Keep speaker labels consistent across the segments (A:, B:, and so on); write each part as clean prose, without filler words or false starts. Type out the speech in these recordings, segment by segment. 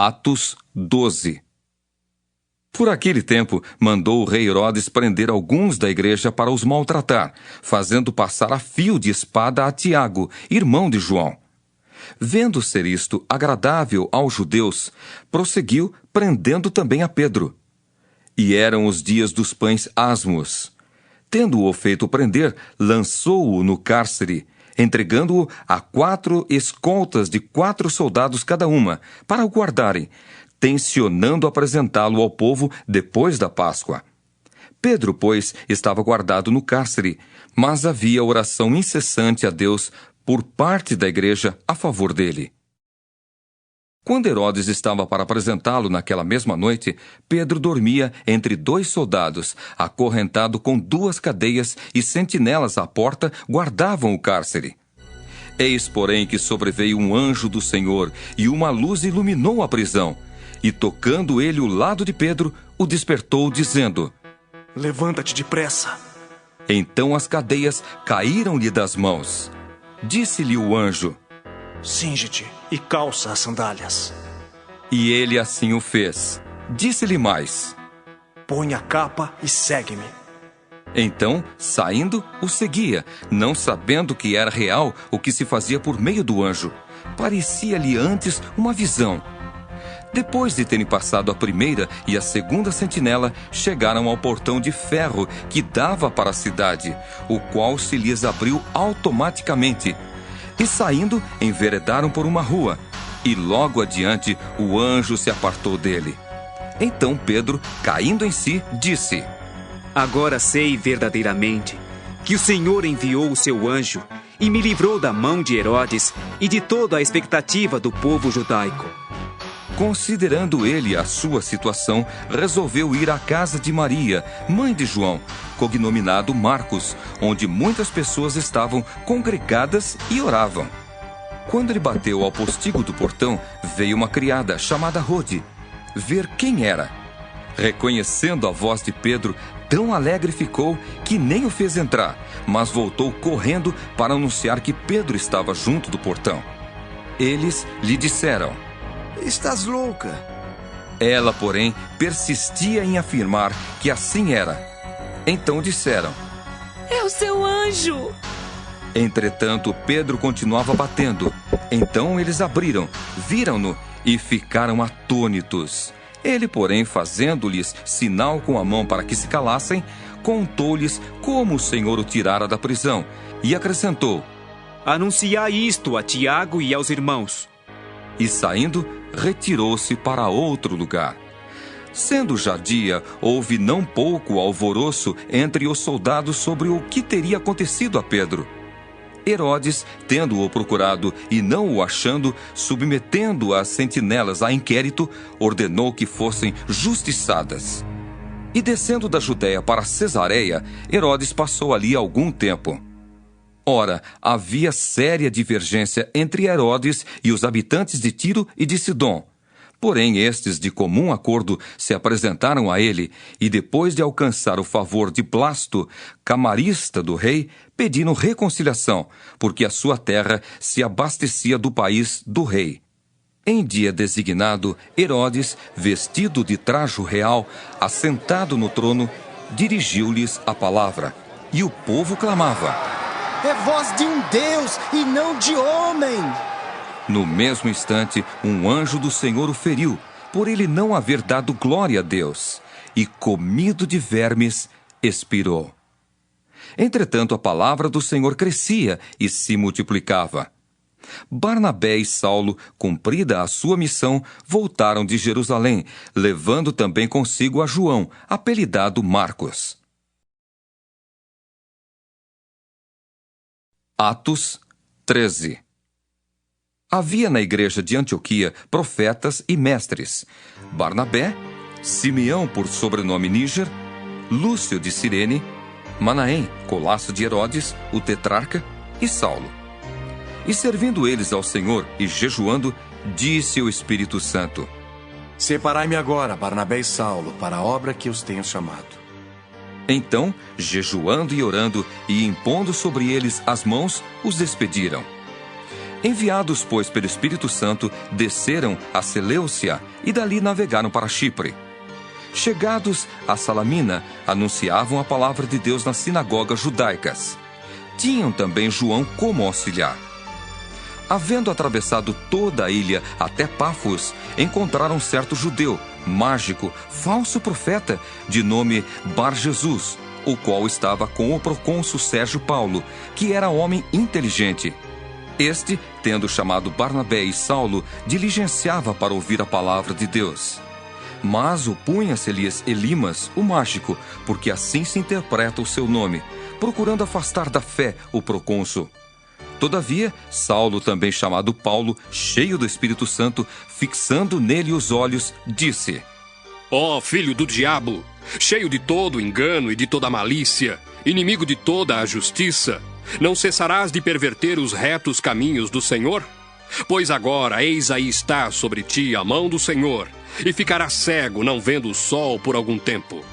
A: Atos 12. Por aquele tempo, mandou o rei Herodes prender alguns da igreja para os maltratar, fazendo passar a fio de espada a Tiago, irmão de João. Vendo ser isto agradável aos judeus, prosseguiu, prendendo também a Pedro. E eram os dias dos pães asmos. Tendo-o feito prender, lançou-o no cárcere, entregando-o a 4 escoltas de 4 soldados cada uma, para o guardarem, tencionando apresentá-lo ao povo depois da Páscoa. Pedro, pois, estava guardado no cárcere, mas havia oração incessante a Deus por parte da igreja a favor dele. Quando Herodes estava para apresentá-lo naquela mesma noite, Pedro dormia entre 2 soldados, acorrentado com 2 cadeias, e sentinelas à porta guardavam o cárcere. Eis, porém, que sobreveio um anjo do Senhor, e uma luz iluminou a prisão. E tocando ele o lado de Pedro, o despertou, dizendo:
B: Levanta-te depressa.
A: Então as cadeias caíram-lhe das mãos. Disse-lhe o anjo:
B: Cinge-te e calça as sandálias.
A: E ele assim o fez. Disse-lhe mais:
B: Põe a capa e segue-me.
A: Então, saindo, o seguia, não sabendo que era real o que se fazia por meio do anjo. Parecia-lhe antes uma visão. Depois de terem passado a primeira e a segunda sentinela, chegaram ao portão de ferro que dava para a cidade, o qual se lhes abriu automaticamente. E saindo, enveredaram por uma rua, e logo adiante o anjo se apartou dele. Então Pedro, caindo em si, disse:
C: Agora sei verdadeiramente que o Senhor enviou o seu anjo e me livrou da mão de Herodes e de toda a expectativa do povo judaico.
A: Considerando ele a sua situação, resolveu ir à casa de Maria, mãe de João, cognominado Marcos, onde muitas pessoas estavam congregadas e oravam. Quando ele bateu ao postigo do portão, veio uma criada chamada Rode ver quem era. Reconhecendo a voz de Pedro, tão alegre ficou que nem o fez entrar, mas voltou correndo para anunciar que Pedro estava junto do portão. Eles lhe disseram:
D: Estás louca.
A: Ela, porém, persistia em afirmar que assim era. Então disseram:
E: É o seu anjo!
A: Entretanto, Pedro continuava batendo. Então eles abriram, viram-no e ficaram atônitos. Ele, porém, fazendo-lhes sinal com a mão para que se calassem, contou-lhes como o Senhor o tirara da prisão e acrescentou:
C: Anunciai isto a Tiago e aos irmãos.
A: E saindo, retirou-se para outro lugar. Sendo já dia, houve não pouco alvoroço entre os soldados sobre o que teria acontecido a Pedro. Herodes, tendo-o procurado e não o achando, submetendo as sentinelas a inquérito, ordenou que fossem justiçadas. E descendo da Judéia para Cesareia, Herodes passou ali algum tempo. Ora, havia séria divergência entre Herodes e os habitantes de Tiro e de Sidom. Porém, estes, de comum acordo, se apresentaram a ele e, depois de alcançar o favor de Blasto, camarista do rei, pediram reconciliação, porque a sua terra se abastecia do país do rei. Em dia designado, Herodes, vestido de trajo real, assentado no trono, dirigiu-lhes a palavra, e o povo clamava:
D: É voz de um Deus e não de homem.
A: No mesmo instante, um anjo do Senhor o feriu, por ele não haver dado glória a Deus, e, comido de vermes, expirou. Entretanto, a palavra do Senhor crescia e se multiplicava. Barnabé e Saulo, cumprida a sua missão, voltaram de Jerusalém, levando também consigo a João, apelidado Marcos. Atos 13. Havia na igreja de Antioquia profetas e mestres: Barnabé, Simeão por sobrenome Níger, Lúcio de Cirene, Manaém, colasso de Herodes, o tetrarca, e Saulo. E servindo eles ao Senhor e jejuando, disse o Espírito Santo:
F: Separai-me agora, Barnabé e Saulo, para a obra que os tenho chamado.
A: Então, jejuando e orando e impondo sobre eles as mãos, os despediram. Enviados, pois, pelo Espírito Santo, desceram a Seleucia e dali navegaram para Chipre. Chegados a Salamina, anunciavam a palavra de Deus nas sinagogas judaicas. Tinham também João como auxiliar. Havendo atravessado toda a ilha até Pafos, encontraram um certo judeu, mágico, falso profeta, de nome Bar-Jesus, o qual estava com o procônsul Sérgio Paulo, que era homem inteligente. Este, tendo chamado Barnabé e Saulo, diligenciava para ouvir a palavra de Deus. Mas opunha-se-lhes Elimas, o mágico, porque assim se interpreta o seu nome, procurando afastar da fé o procônsul. Todavia, Saulo, também chamado Paulo, cheio do Espírito Santo, fixando nele os olhos, disse:
G: Ó filho do diabo, cheio de todo engano e de toda malícia, inimigo de toda a justiça, não cessarás de perverter os retos caminhos do Senhor? Pois agora, eis aí está sobre ti a mão do Senhor, e ficarás cego, não vendo o sol por algum tempo.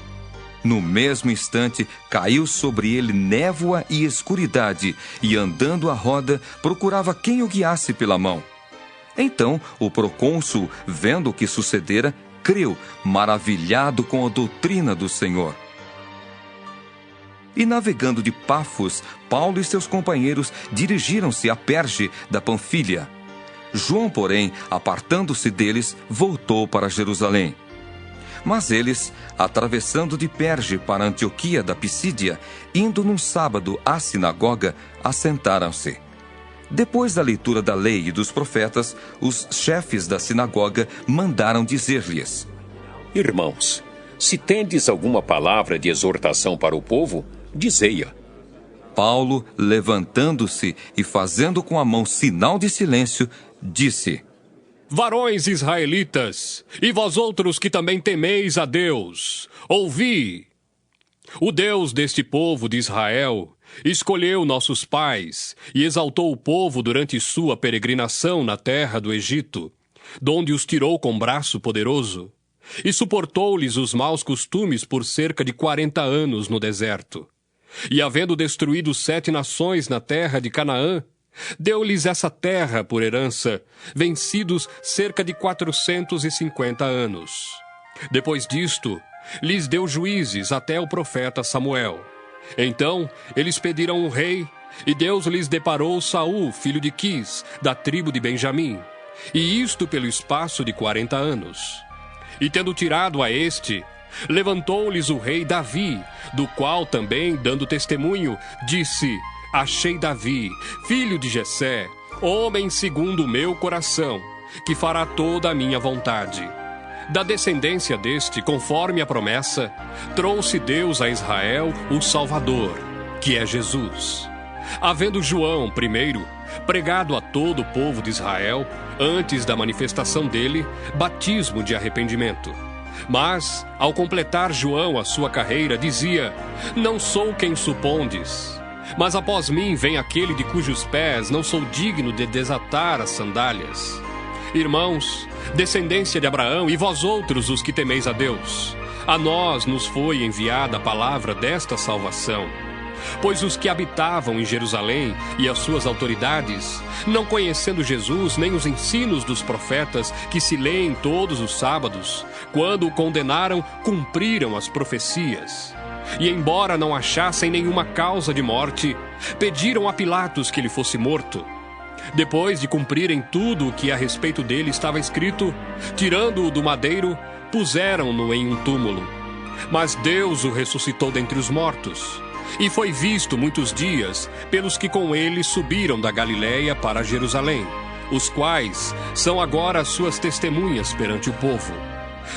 A: No mesmo instante, caiu sobre ele névoa e escuridade, e andando à roda, procurava quem o guiasse pela mão. Então, o procônsul, vendo o que sucedera, creu, maravilhado com a doutrina do Senhor. E navegando de Pafos, Paulo e seus companheiros dirigiram-se a Perge da Panfilha. João, porém, apartando-se deles, voltou para Jerusalém. Mas eles, atravessando de Perge para Antioquia da Pisídia, indo num sábado à sinagoga, assentaram-se. Depois da leitura da lei e dos profetas, os chefes da sinagoga mandaram dizer-lhes:
H: Irmãos, se tendes alguma palavra de exortação para o povo, dizei-a.
A: Paulo, levantando-se e fazendo com a mão sinal de silêncio, disse:
G: Varões israelitas, e vós outros que também temeis a Deus, ouvi! O Deus deste povo de Israel escolheu nossos pais e exaltou o povo durante sua peregrinação na terra do Egito, donde os tirou com braço poderoso, e suportou-lhes os maus costumes por cerca de 40 anos no deserto. E havendo destruído 7 nações na terra de Canaã, deu-lhes essa terra por herança, vencidos cerca de 450 anos. Depois disto, lhes deu juízes até o profeta Samuel. Então, eles pediram um rei, e Deus lhes deparou Saul, filho de Quis, da tribo de Benjamim, e isto pelo espaço de 40 anos. E tendo tirado a este, levantou-lhes o rei Davi, do qual também, dando testemunho, disse: Achei Davi, filho de Jessé, homem segundo o meu coração, que fará toda a minha vontade. Da descendência deste, conforme a promessa, trouxe Deus a Israel o Salvador, que é Jesus. Havendo João, primeiro, pregado a todo o povo de Israel, antes da manifestação dele, batismo de arrependimento. Mas, ao completar João a sua carreira, dizia: Não sou quem supondes, mas após mim vem aquele de cujos pés não sou digno de desatar as sandálias. Irmãos, descendência de Abraão, e vós outros os que temeis a Deus, a nós nos foi enviada a palavra desta salvação. Pois os que habitavam em Jerusalém e as suas autoridades, não conhecendo Jesus nem os ensinos dos profetas que se leem todos os sábados, quando o condenaram, cumpriram as profecias. E embora não achassem nenhuma causa de morte, pediram a Pilatos que ele fosse morto. Depois de cumprirem tudo o que a respeito dele estava escrito, tirando-o do madeiro, puseram-no em um túmulo. Mas Deus o ressuscitou dentre os mortos, e foi visto muitos dias pelos que com ele subiram da Galiléia para Jerusalém, os quais são agora as suas testemunhas perante o povo.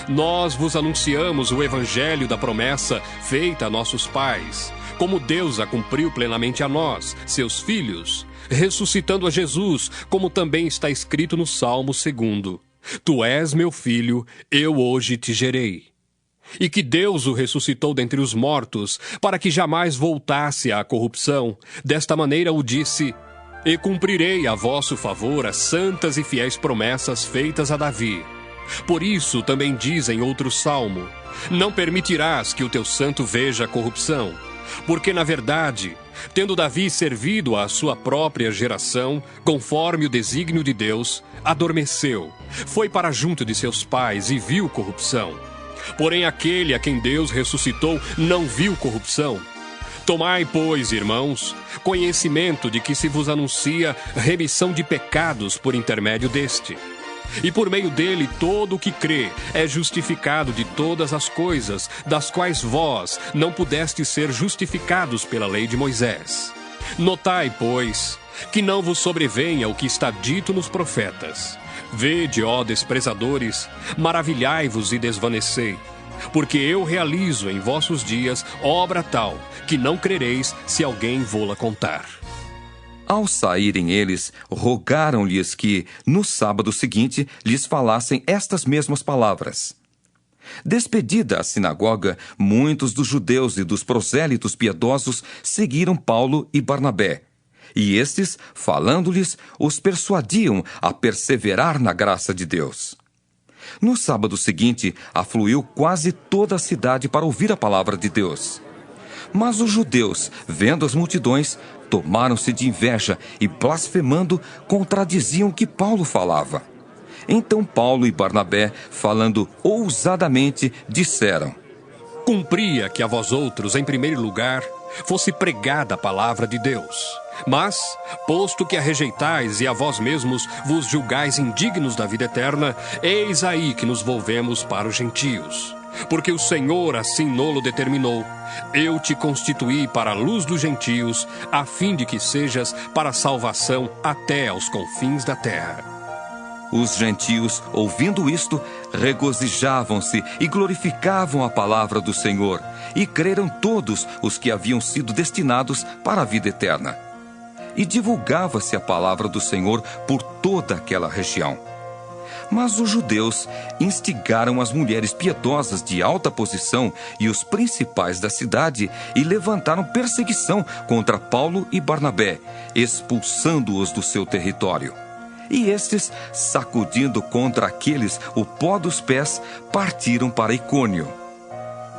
G: Nós vos anunciamos o evangelho da promessa feita a nossos pais, como Deus a cumpriu plenamente a nós, seus filhos, ressuscitando a Jesus, como também está escrito no Salmo 2: Tu és meu filho, eu hoje te gerei. E que Deus o ressuscitou dentre os mortos, para que jamais voltasse à corrupção. Desta maneira o disse: E cumprirei a vosso favor as santas e fiéis promessas feitas a Davi. Por isso também diz em outro salmo: Não permitirás que o teu santo veja a corrupção. Porque, na verdade, tendo Davi servido à sua própria geração, conforme o desígnio de Deus, adormeceu, foi para junto de seus pais e viu corrupção. Porém, aquele a quem Deus ressuscitou não viu corrupção. Tomai, pois, irmãos, conhecimento de que se vos anuncia remissão de pecados por intermédio deste. E por meio dele todo o que crê é justificado de todas as coisas, das quais vós não pudestes ser justificados pela lei de Moisés. Notai, pois, que não vos sobrevenha o que está dito nos profetas. Vede, ó desprezadores, maravilhai-vos e desvanecei, porque eu realizo em vossos dias obra tal, que não crereis se alguém vô-la contar.
A: Ao saírem eles, rogaram-lhes que, no sábado seguinte, lhes falassem estas mesmas palavras. Despedida a sinagoga, muitos dos judeus e dos prosélitos piedosos seguiram Paulo e Barnabé. E estes, falando-lhes, os persuadiam a perseverar na graça de Deus. No sábado seguinte, afluiu quase toda a cidade para ouvir a palavra de Deus. Mas os judeus, vendo as multidões, tomaram-se de inveja e, blasfemando, contradiziam o que Paulo falava. Então Paulo e Barnabé, falando ousadamente, disseram:
G: Cumpria que a vós outros, em primeiro lugar, fosse pregada a palavra de Deus. Mas, posto que a rejeitais e a vós mesmos vos julgais indignos da vida eterna, eis aí que nos volvemos para os gentios. Porque o Senhor assim nolo determinou: eu te constituí para a luz dos gentios, a fim de que sejas para a salvação até aos confins da terra.
A: Os gentios, ouvindo isto, regozijavam-se e glorificavam a palavra do Senhor, e creram todos os que haviam sido destinados para a vida eterna. E divulgava-se a palavra do Senhor por toda aquela região. Mas os judeus instigaram as mulheres piedosas de alta posição e os principais da cidade e levantaram perseguição contra Paulo e Barnabé, expulsando-os do seu território. E estes, sacudindo contra aqueles o pó dos pés, partiram para Icônio.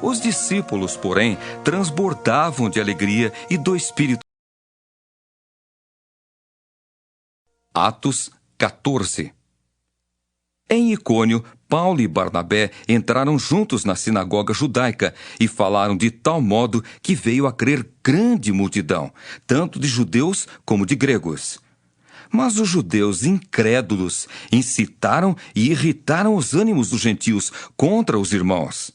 A: Os discípulos, porém, transbordavam de alegria e do Espírito. Atos 14. Em Icônio, Paulo e Barnabé entraram juntos na sinagoga judaica e falaram de tal modo que veio a crer grande multidão, tanto de judeus como de gregos. Mas os judeus incrédulos incitaram e irritaram os ânimos dos gentios contra os irmãos.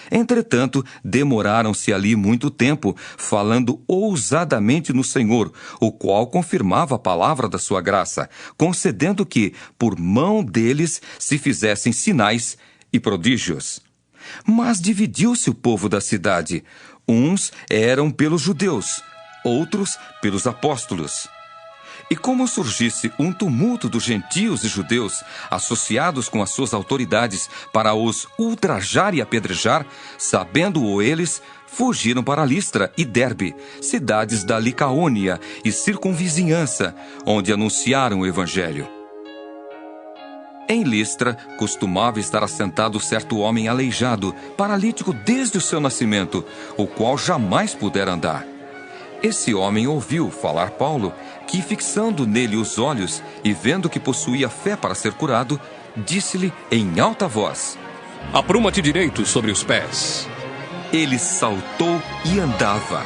A: Entretanto, demoraram-se ali muito tempo, falando ousadamente no Senhor, o qual confirmava a palavra da sua graça, concedendo que, por mão deles, se fizessem sinais e prodígios. Mas dividiu-se o povo da cidade. Uns eram pelos judeus, outros pelos apóstolos. E como surgisse um tumulto dos gentios e judeus, associados com as suas autoridades, para os ultrajar e apedrejar, sabendo-o eles, fugiram para Listra e Derbe, cidades da Licaônia e circunvizinhança, onde anunciaram o evangelho. Em Listra, costumava estar assentado certo homem aleijado, paralítico desde o seu nascimento, o qual jamais pudera andar. Esse homem ouviu falar Paulo, que, fixando nele os olhos e vendo que possuía fé para ser curado, disse-lhe em alta voz:
G: Apruma-te direito sobre os pés.
A: Ele saltou e andava.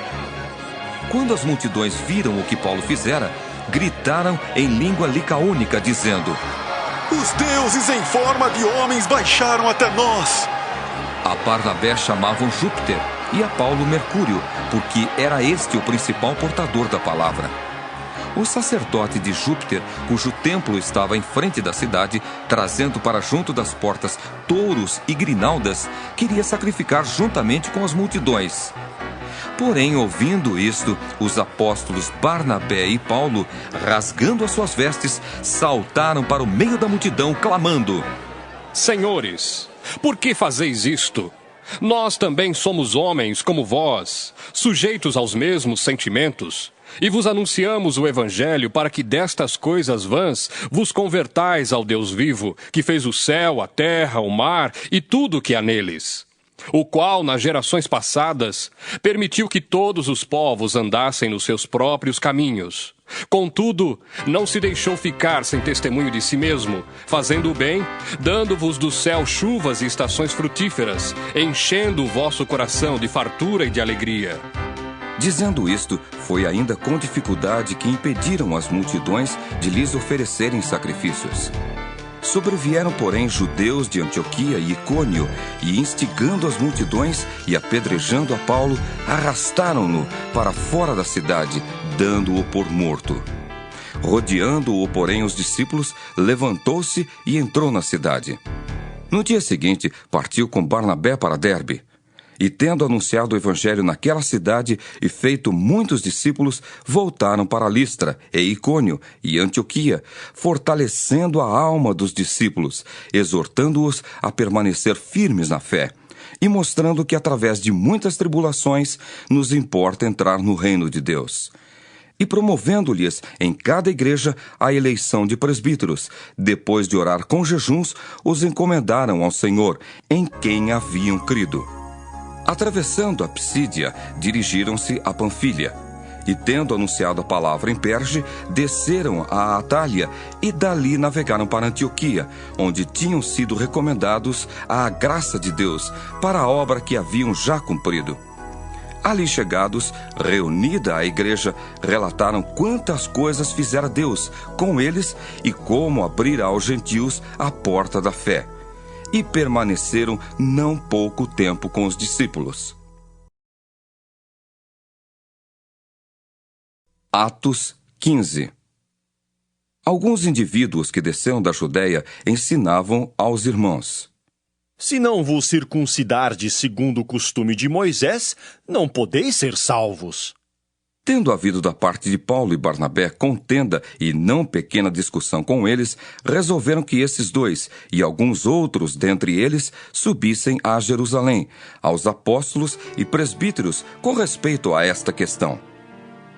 A: Quando as multidões viram o que Paulo fizera, gritaram em língua licaônica, dizendo:
B: Os deuses em forma de homens baixaram até nós.
A: A Barnabé chamavam Júpiter e a Paulo Mercúrio, porque era este o principal portador da palavra. O sacerdote de Júpiter, cujo templo estava em frente da cidade, trazendo para junto das portas touros e grinaldas, queria sacrificar juntamente com as multidões. Porém, ouvindo isto, os apóstolos Barnabé e Paulo, rasgando as suas vestes, saltaram para o meio da multidão, clamando:
G: Senhores, por que fazeis isto? Nós também somos homens como vós, sujeitos aos mesmos sentimentos, e vos anunciamos o Evangelho para que destas coisas vãs vos convertais ao Deus vivo, que fez o céu, a terra, o mar e tudo o que há neles. o qual, nas gerações passadas, permitiu que todos os povos andassem nos seus próprios caminhos. Contudo, não se deixou ficar sem testemunho de si mesmo, fazendo o bem, dando-vos do céu chuvas e estações frutíferas, enchendo o vosso coração de fartura e de alegria.
A: Dizendo isto, foi ainda com dificuldade que impediram as multidões de lhes oferecerem sacrifícios. Sobrevieram, porém, judeus de Antioquia e Icônio, e instigando as multidões e apedrejando a Paulo, arrastaram-no para fora da cidade, dando-o por morto. Rodeando-o, porém, os discípulos, levantou-se e entrou na cidade. No dia seguinte, partiu com Barnabé para Derbe. E tendo anunciado o evangelho naquela cidade e feito muitos discípulos, voltaram para Listra e Icônio e Antioquia, fortalecendo a alma dos discípulos, exortando-os a permanecer firmes na fé, e mostrando que através de muitas tribulações nos importa entrar no reino de Deus. E promovendo-lhes em cada igreja a eleição de presbíteros, depois de orar com jejuns, os encomendaram ao Senhor, em quem haviam crido. Atravessando a Psídia, dirigiram-se a Panfilha, e tendo anunciado a palavra em Perge, desceram a Atália e dali navegaram para Antioquia, onde tinham sido recomendados à graça de Deus para a obra que haviam já cumprido. Ali chegados, reunida a igreja, relataram quantas coisas fizera Deus com eles e como abrira aos gentios a porta da fé. E permaneceram não pouco tempo com os discípulos. Atos 15. Alguns indivíduos que desceram da Judeia ensinavam aos irmãos:
I: Se não vos circuncidardes segundo o costume de Moisés, não podeis ser salvos.
A: Tendo havido da parte de Paulo e Barnabé contenda e não pequena discussão com eles, resolveram que esses dois e alguns outros dentre eles subissem a Jerusalém, aos apóstolos e presbíteros, com respeito a esta questão.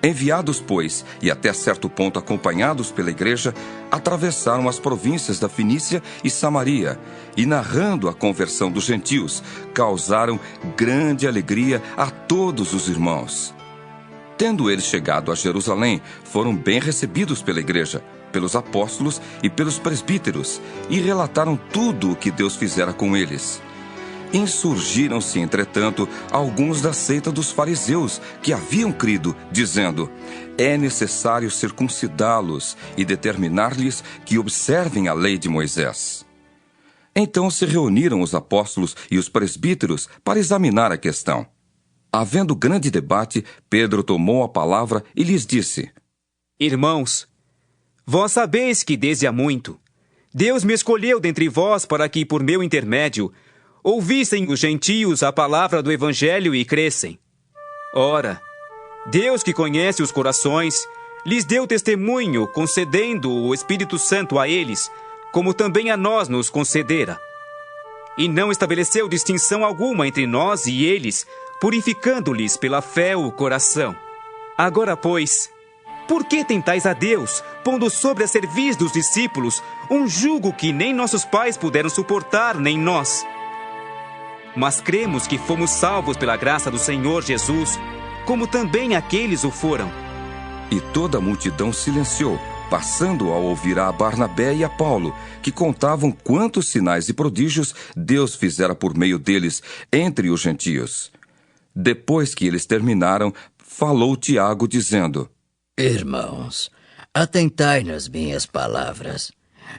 A: Enviados, pois, e até certo ponto acompanhados pela igreja, atravessaram as províncias da Fenícia e Samaria, e narrando a conversão dos gentios, causaram grande alegria a todos os irmãos. Tendo eles chegado a Jerusalém, foram bem recebidos pela igreja, pelos apóstolos e pelos presbíteros, e relataram tudo o que Deus fizera com eles. Insurgiram-se, entretanto, alguns da seita dos fariseus, que haviam crido, dizendo: é necessário circuncidá-los e determinar-lhes que observem a lei de Moisés. Então se reuniram os apóstolos e os presbíteros para examinar a questão. Havendo grande debate, Pedro tomou a palavra e lhes disse:
C: Irmãos, vós sabeis que desde há muito Deus me escolheu dentre vós para que, por meu intermédio, ouvissem os gentios a palavra do Evangelho e crescem. Ora, Deus que conhece os corações, lhes deu testemunho, concedendo o Espírito Santo a eles, como também a nós nos concedera. E não estabeleceu distinção alguma entre nós e eles, purificando-lhes pela fé o coração. Agora, pois, por que tentais a Deus, pondo sobre a cerviz dos discípulos um jugo que nem nossos pais puderam suportar, nem nós? Mas cremos que fomos salvos pela graça do Senhor Jesus, como também aqueles o foram.
A: E toda a multidão silenciou, passando a ouvir a Barnabé e a Paulo, que contavam quantos sinais e prodígios Deus fizera por meio deles entre os gentios. Depois que eles terminaram, falou Tiago, dizendo:
J: Irmãos, atentai nas minhas palavras.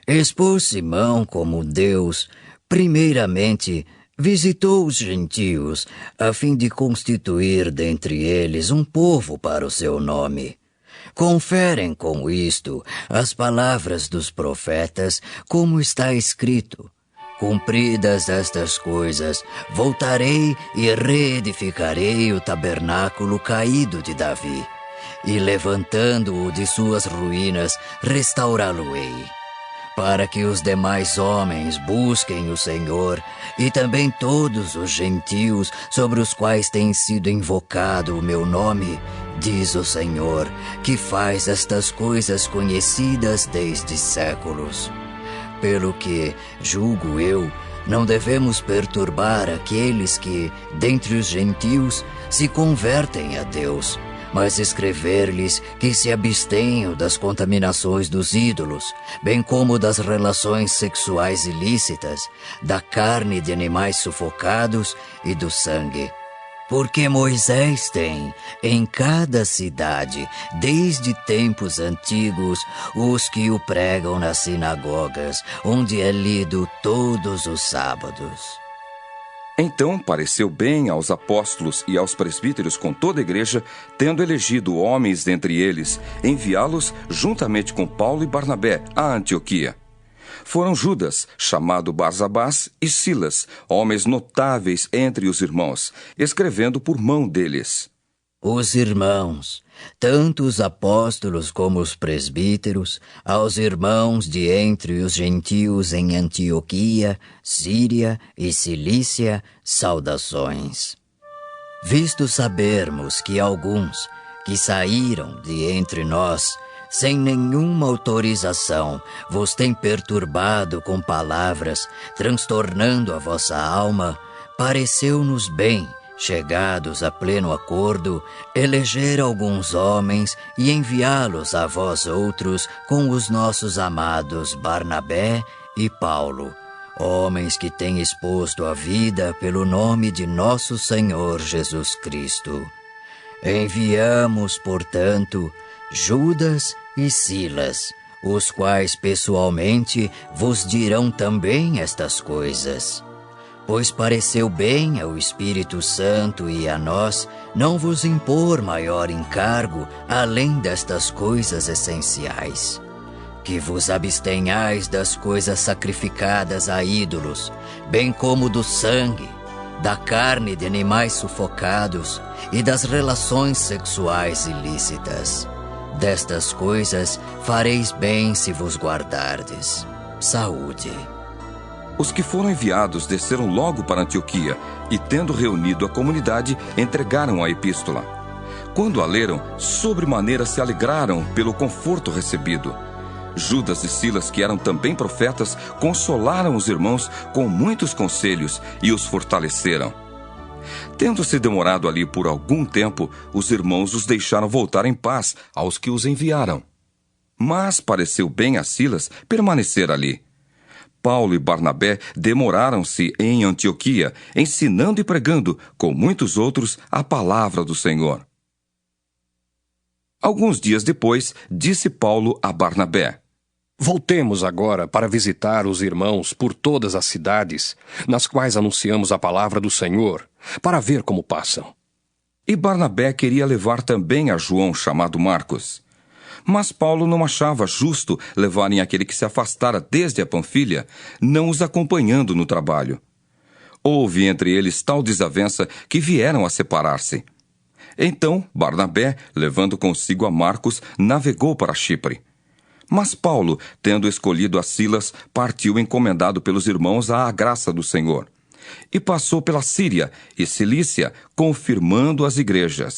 J: Expôs Simão como Deus, primeiramente, visitou os gentios, a fim de constituir dentre eles um povo para o seu nome. Conferem com isto as palavras dos profetas, como está escrito: Cumpridas estas coisas, voltarei e reedificarei o tabernáculo caído de Davi, e levantando-o de suas ruínas, restaurá-lo-ei, para que os demais homens busquem o Senhor, e também todos os gentios sobre os quais tem sido invocado o meu nome, diz o Senhor, que faz estas coisas conhecidas desde séculos. Pelo que, julgo eu, Não devemos perturbar aqueles que, dentre os gentios, se convertem a Deus, mas escrever-lhes que se abstenham das contaminações dos ídolos, bem como das relações sexuais ilícitas, da carne de animais sufocados e do sangue. Porque Moisés tem, em cada cidade, desde tempos antigos, os que o pregam nas sinagogas, onde é lido todos os sábados.
A: Então pareceu bem aos apóstolos e aos presbíteros com toda a igreja, tendo elegido homens dentre eles, enviá-los juntamente com Paulo e Barnabé a Antioquia. Foram Judas, chamado Barsabás, e Silas, homens notáveis entre os irmãos, escrevendo por mão deles.
J: Os irmãos, tanto os apóstolos como os presbíteros, aos irmãos de entre os gentios em Antioquia, Síria e Cilícia, saudações. Visto sabermos que alguns que saíram de entre nós, sem nenhuma autorização, vos têm perturbado com palavras, transtornando a vossa alma, pareceu-nos bem, chegados a pleno acordo, eleger alguns homens e enviá-los a vós outros com os nossos amados Barnabé e Paulo, homens que têm exposto a vida pelo nome de nosso Senhor Jesus Cristo. Enviamos, portanto, Judas e Silas, os quais pessoalmente vos dirão também estas coisas. Pois pareceu bem ao Espírito Santo e a nós não vos impor maior encargo além destas coisas essenciais. Que vos abstenhais das coisas sacrificadas a ídolos, bem como do sangue, da carne de animais sufocados e das relações sexuais ilícitas. Destas coisas fareis bem se vos guardardes. Saúde.
A: Os que foram enviados desceram logo para Antioquia e, tendo reunido a comunidade, entregaram a epístola. Quando a leram, sobremaneira se alegraram pelo conforto recebido. Judas e Silas, que eram também profetas, consolaram os irmãos com muitos conselhos e os fortaleceram. Tendo-se demorado ali por algum tempo, os irmãos os deixaram voltar em paz aos que os enviaram. Mas pareceu bem a Silas permanecer ali. Paulo e Barnabé demoraram-se em Antioquia, ensinando e pregando, com muitos outros, a palavra do Senhor. Alguns dias depois, disse Paulo a Barnabé:
H: Voltemos agora para visitar os irmãos por todas as cidades, nas quais anunciamos a palavra do Senhor, para ver como passam.
A: E Barnabé queria levar também a João, chamado Marcos. Mas Paulo não achava justo levarem aquele que se afastara desde a Panfilha, não os acompanhando no trabalho. Houve entre eles tal desavença que vieram a separar-se. Então Barnabé, levando consigo a Marcos, navegou para Chipre. Mas Paulo, tendo escolhido a Silas, partiu encomendado pelos irmãos à graça do Senhor. E passou pela Síria e Cilícia, confirmando as igrejas.